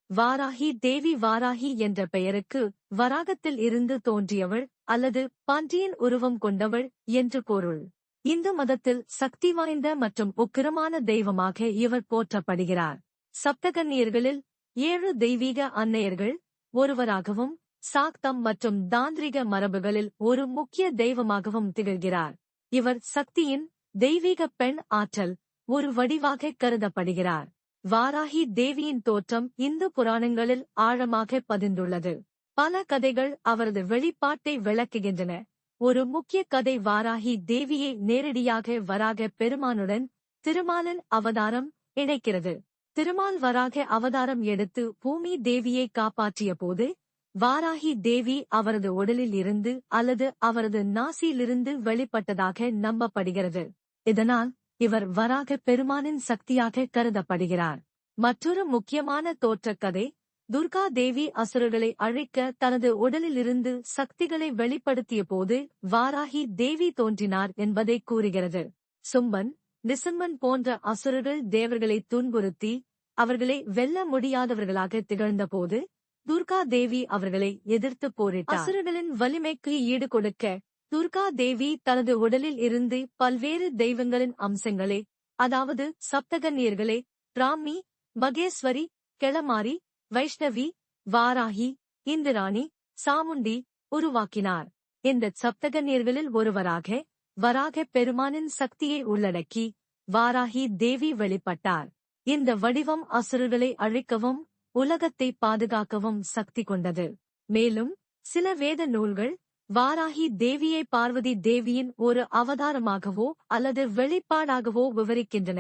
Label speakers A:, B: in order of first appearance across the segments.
A: வாராகி தேவி வாராகி என்ற பெயருக்கு வராகத்தில் இருந்து தோன்றியவள் அல்லது பன்றியின் உருவம் கொண்டவள் என்று பொருள். இந்து மதத்தில் சக்தி வாய்ந்த மற்றும் உக்கிரமான தெய்வமாக இவர் போற்றப்படுகிறார். சப்தகன்னியர்களில் 7 தெய்வீக அன்னையர்கள் ஒருவராகவும் சாக்தம் மற்றும் தாந்திரிக மரபுகளில் ஒரு முக்கிய தெய்வமாகவும் திகழ்கிறார். இவர் சக்தியின் தெய்வீக பெண் ஆற்றல் ஒரு வடிவாக கருதப்படுகிறார். வாராகி தேவியின் தோற்றம் இந்து புராணங்களில் ஆழமாக பதிந்துள்ளது. பல கதைகள் அவரது வெளிப்பாட்டை விளக்குகின்றன. ஒரு முக்கிய கதை வாராகி தேவியை நேரடியாக வராக பெருமானுடன் திருமாலின் அவதாரம் இணைக்கிறது. திருமால் வராக அவதாரம் எடுத்து பூமி தேவியை காப்பாற்றிய போது வாராகி தேவி அவரது உடலில் இருந்து அல்லது அவரது நாசியிலிருந்து வெளிப்பட்டதாக நம்பப்படுகிறது. இதனால் இவர் வராக பெருமானின் சக்தியாக கருதப்படுகிறார். மற்றொரு முக்கியமான தோற்றக்கதை துர்கா தேவி அசுரர்களை அழிக்க தனது உடலிலிருந்து சக்திகளை வெளிப்படுத்திய போது வாராகி தேவி தோன்றினார் என்பதை கூறுகிறது. சும்பன், நிசும்பன் போன்ற அசுரர்கள் தேவர்களை துன்புறுத்தி அவர்களை வெல்ல முடியாதவர்களாக திகழ்ந்தபோது துர்கா தேவி அவர்களை எதிர்த்து போரிட்டார். அசுரர்களின் வலிமைக்கு ஈடு கொடுக்க துர்கா தேவி தனது உடலில் இருந்து பல்வேறு தெய்வங்களின் அம்சங்களை, அதாவது சப்தகன்னியர்களை பிராமி, மகேஸ்வரி, கெளமாரி, வைஷ்ணவி, வாராகி, இந்திராணி, சாமுண்டி உருவாக்கினார். இந்த சப்தகன்னியர்களில் ஒருவராக வராக பெருமானின் சக்தியை உள்ளடக்கி வாராகி தேவி வெளிப்பட்டார். இந்த வடிவம் அசுரர்களை அழிக்கவும் உலகத்தை பாதுகாக்கவும் சக்தி கொண்டது. மேலும் சில வேத நூல்கள் வாராகி தேவியை பார்வதி தேவியின் ஒரு அவதாரமாகவோ அல்லது வெளிப்பாடாகவோ விவரிக்கின்றன.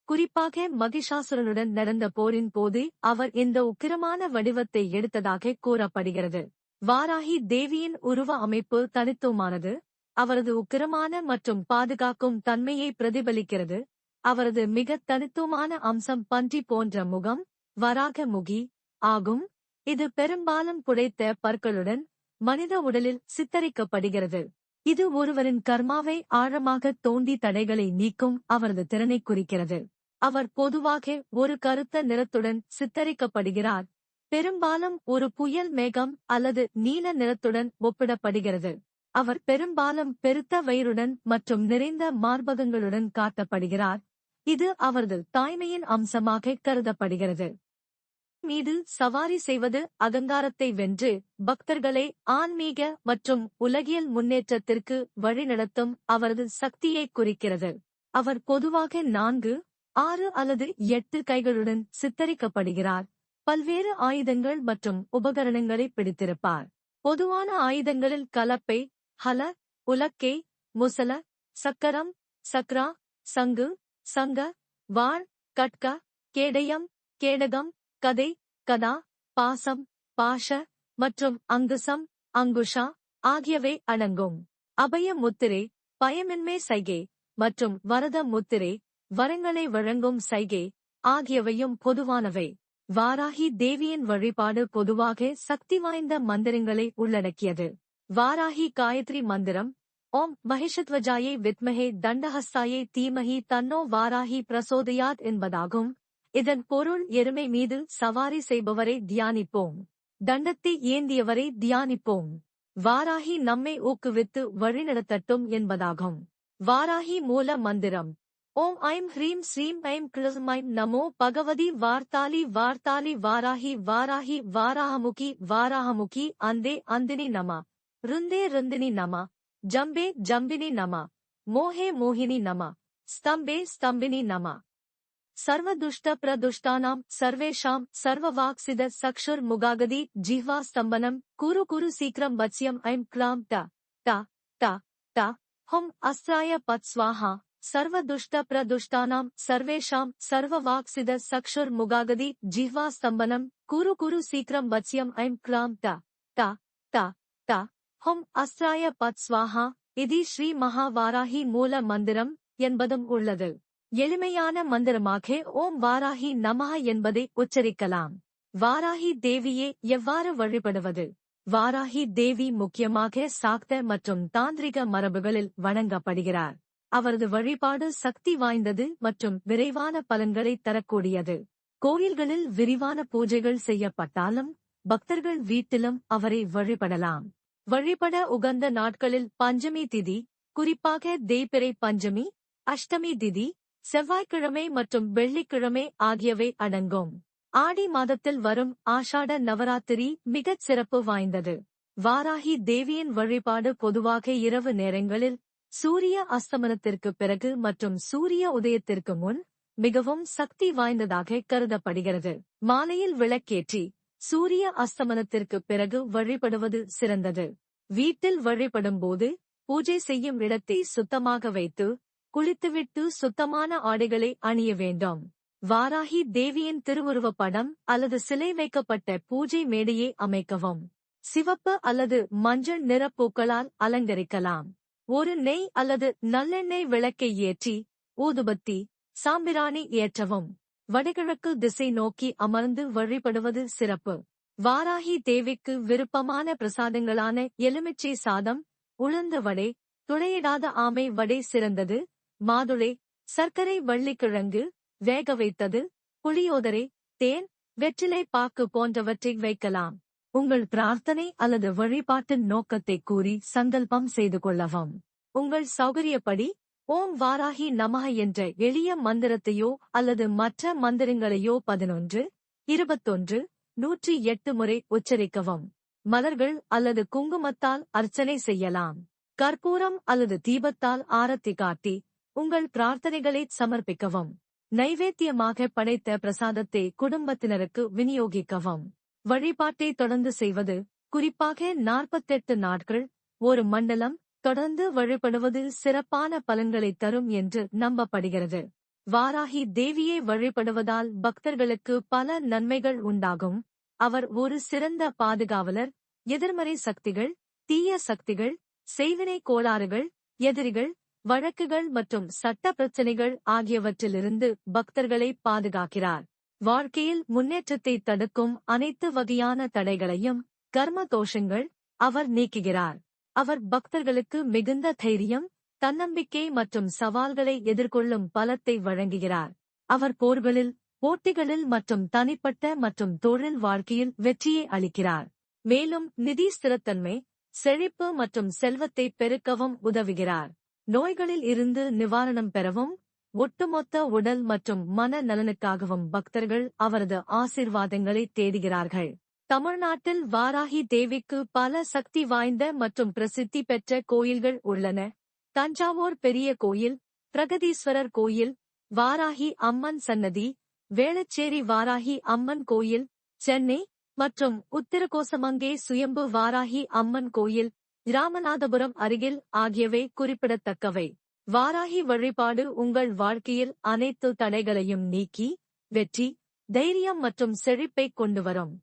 A: குறிப்பாக மகிஷாசுரனுடன் நடந்த போரின் போது அவர் இந்த உக்கிரமான வடிவத்தை எடுத்ததாக கூறப்படுகிறது. வாராகி தேவியின் உருவ அமைப்பு தனித்துவமானது. அவரது உக்கிரமான மற்றும் பாதுகாக்கும் தன்மையை பிரதிபலிக்கிறது. அவரது மிக தனித்துவமான அம்சம் பன்றி போன்ற முகம், வராக முகி ஆகும். இது பெரும்பாலும் புடைத்த பற்களுடன் மனித உடலில் சித்தரிக்கப்படுகிறது. இது ஒருவரின் கர்மாவை ஆழமாக தோண்டி தடைகளை நீக்கும் அவரது திறனை குறிக்கிறது. அவர் பொதுவாக ஒரு கருத்த நிறத்துடன் சித்தரிக்கப்படுகிறார். பெரும்பாலும் ஒரு புயல் மேகம் அல்லது நீல நிறத்துடன் ஒப்பிடப்படுகிறது. அவர் பெரும்பாலும் பெருத்த வயிறுடன் மற்றும் நிறைந்த மார்பகங்களுடன் காட்டப்படுகிறார். இது அவரது தாய்மையின் அம்சமாக கருதப்படுகிறது. மீது சவாரி செய்வது அகங்காரத்தை வென்று பக்தர்களை ஆன்மீக மற்றும் உலகியல் முன்னேற்றத்திற்கு வழிநடத்தும் அவரது சக்தியை குறிக்கிறது. அவர் பொதுவாக 4, 6 அல்லது 8 கைகளுடன் சித்தரிக்கப்படுகிறார். பல்வேறு ஆயுதங்கள் மற்றும் உபகரணங்களை பிடித்திருப்பார். பொதுவான ஆயுதங்களில் கலப்பை, ஹல, உலக்கை, முசல, சக்கரம், சக்ரா, சங்கு, சங்க, வாள், கட்க, கேடயம், கேடகம், கதை, கதா, பாசம், பாஷ மற்றும் அங்குசம், அங்குஷா ஆகியவை அடங்கும். அபய முத்திரை, பயமின்மை சைகை மற்றும் வரத முத்திரை, வரங்களை வழங்கும் சைகை ஆகியவையும் பொதுவானவை. வாராகி தேவியின் வழிபாடு பொதுவாக சக்தி வாய்ந்த மந்திரங்களை உள்ளடக்கியது. வாராகி காயத்ரி மந்திரம் ஓம் மகிஷத்வஜாயை வித்மஹே தண்டஹஸ்தாயை தீமஹி தன்னோ வாராகி பிரசோதயாத் என்பதாகும். இதன் பொருள் எருமை மீது சவாரி செய்பவரை தியானிப்போம், தண்டத்தை ஏந்தியவரை தியானிப்போம், வாராகி நம்மை ஊக்குவித்து வழிநடத்தட்டும் என்பதாகும். வாராகி மூல மந்திரம் ஓம் ஐம் ஹ்ரீம் ஸ்ரீம் ஐம் க்ளஸ்மைம் நமோ பகவதி வார்த்தாலி வார்த்தாலி வாராகி வாராகி வாராஹமுகி வாராஹமுகி அந்தே அந்தினி நம ருந்தே ருந்தினி நம ஜம்பே ஜம்பினி நம மோஹே மோஹினி நம ஸ்தம்பே ஸ்தம்பினி நம சர்வதுஷ்ட பிரதுஷ்டானாம் சர்வேஷாம் சர்வவாக்சித சக்ஷுர் முகாகதி ஜிஹ்வா ஸ்தம்பனம் குரு குரு சீக்கிரம் பத்ஸ்யம் ஐம் க்ளாம் ட ட ட ட ஹும் அஸ்ராய பத் ஸ்வாஹா சர்வதுஷ்ட பிரதுஷ்டானாம் சர்வேஷாம் சர்வவாக்சித சக்ஷுர் முகாகதி ஜிஹ்வா ஸ்தம்பனம் குரு குரு சீக்கிரம் பத்ஸ்யம் ஐம் க்ளாம் ட ட ட ட ஹும் அஸ்ராய பத் ஸ்வாஹா. இது ஸ்ரீ மகா வாராகி மூல மந்திரம் என்பதும் உள்ளது. எளிமையான மந்திரமாக ஓம் வாராகி நமஹ என்பதை உச்சரிக்கலாம். வாராகி தேவியே எவ்வாறு வழிபடுவது? வாராகி தேவி முக்கியமாக சாக்த மற்றும் தாந்திரிக மரபுகளில் வணங்கப்படுகிறார். அவரது வழிபாடு சக்தி வாய்ந்தது மற்றும் விரைவான பலன்களை தரக்கூடியது. கோயில்களில் விரிவான பூஜைகள் செய்யப்பட்டாலும் பக்தர்கள் வீட்டிலும் அவரை வழிபடலாம். வழிபட உகந்த நாட்களில் பஞ்சமி திதி, குறிப்பாக தேய்பிறை பஞ்சமி, அஷ்டமி திதி, செவ்வாய்க்கிழமை மற்றும் வெள்ளிக்கிழமை ஆகியவை அடங்கும். ஆடி மாதத்தில் வரும் ஆஷாட நவராத்திரி மிகச் சிறப்பு வாய்ந்தது. வாராகி தேவியின் வழிபாடு பொதுவாக இரவு நேரங்களில் சூரிய அஸ்தமனத்திற்கு பிறகு மற்றும் சூரிய உதயத்திற்கு முன் மிகவும் சக்தி வாய்ந்ததாக கருதப்படுகிறது. மாலையில் விளக்கேற்றி சூரிய அஸ்தமனத்திற்கு பிறகு வழிபடுவது சிறந்தது. வீட்டில் வழிபடும்போது பூஜை செய்யும் இடத்தை சுத்தமாக வைத்து குளித்துவிட்டு சுத்தமான ஆடைகளை அணிய வேண்டும். வாராகி தேவியின் திருவுருவப் படம் அல்லது சிலை வைக்கப்பட்ட பூஜை மேடையை அமைக்கவும். சிவப்பு அல்லது மஞ்சள் நிற பூக்களால் அலங்கரிக்கலாம். ஒரு நெய் அல்லது நல்லெண்ணெய் விளக்கை ஏற்றி ஊதுபத்தி, சாம்பிராணி ஏற்றவும். வடகிழக்கு திசை நோக்கி அமர்ந்து வழிபடுவது சிறப்பு. வாராகி தேவிக்கு விருப்பமான பிரசாதங்களான எலுமிச்சை சாதம், உளுந்து வடை, துளையிடாத ஆமை வடை சிறந்தது. மாதுளை, சர்க்கரை வள்ளிக்கிழங்கு வேக வைத்தது, புளியோதரை, தேன், வெற்றிலை பாக்கு போன்றவற்றை வைக்கலாம். உங்கள் பிரார்த்தனை அல்லது வழிபாட்டின் நோக்கத்தை கூறி சங்கல்பம் செய்து கொள்ளவும். உங்கள் சௌகரியப்படி ஓம் வாராகி நமஹ என்ற எளிய மந்திரத்தையோ அல்லது மற்ற மந்திரங்களையோ 11, 21, 108 முறை உச்சரிக்கவும். மலர்கள் அல்லது குங்குமத்தால் அர்ச்சனை செய்யலாம். கற்பூரம் அல்லது தீபத்தால் ஆரத்தி காட்டி உங்கள் பிரார்த்தனைகளை சமர்ப்பிக்கவும். நைவேத்தியமாக படைத்த பிரசாதத்தை குடும்பத்தினருக்கு விநியோகிக்கவும். வழிபாட்டை தொடர்ந்து செய்வது, குறிப்பாக 48 நாட்கள், ஒரு மண்டலம் தொடர்ந்து வழிபடுவது சிறப்பான பலன்களை தரும் என்று நம்பப்படுகிறது. வாராகி தேவியை வழிபடுவதால் பக்தர்களுக்கு பல நன்மைகள் உண்டாகும். அவர் ஒரு சிறந்த பாதுகாவலர். எதிர்மறை சக்திகள், தீய சக்திகள், செய்வினை கோளாறுகள், எதிரிகள், வழக்குகள் மற்றும் சட்ட பிரச்சினைகள் ஆகியவற்றிலிருந்து பக்தர்களை பாதுகாக்கிறார். வாழ்க்கையில் முன்னேற்றத்தை தடுக்கும் அனைத்து வகையான தடைகளையும், கர்ம தோஷங்கள் அவர் நீக்குகிறார். அவர் பக்தர்களுக்கு மிகுந்த தைரியம், தன்னம்பிக்கை மற்றும் சவால்களை எதிர்கொள்ளும் பலத்தை வழங்குகிறார். அவர் போர்களில், போட்டிகளில் மற்றும் தனிப்பட்ட மற்றும் தொழில் வாழ்க்கையில் வெற்றியை அளிக்கிறார். மேலும் நிதி ஸ்திரத்தன்மை, செழிப்பு மற்றும் செல்வத்தை பெருக்கவும் உதவுகிறார். நோய்களில் இருந்து நிவாரணம் பெறவும், ஒட்டுமொத்த உடல் மற்றும் மன நலனுக்காகவும் பக்தர்கள் அவரது ஆசீர்வாதங்களை தேடுகிறார்கள். தமிழ்நாட்டில் வாராகி தேவிக்கு பல சக்தி வாய்ந்த மற்றும் பிரசித்தி பெற்ற கோயில்கள் உள்ளன. தஞ்சாவூர் பெரிய கோயில், பிரகதீஸ்வரர் கோயில், வாராகி அம்மன் சன்னதி, வேளச்சேரி வாராகி அம்மன் கோயில், சென்னை மற்றும் உத்திரகோசமங்கே சுயம்பு வாராகி அம்மன் கோயில், ராமநாதபுரம் அருகில் ஆகியவை குறிப்பிடத்தக்கவை. வாராகி வழிபாடு உங்கள் வாழ்க்கையில் அனைத்து தடைகளையும் நீக்கி வெற்றி, தைரியம் மற்றும் செழிப்பைக் கொண்டுவரும்.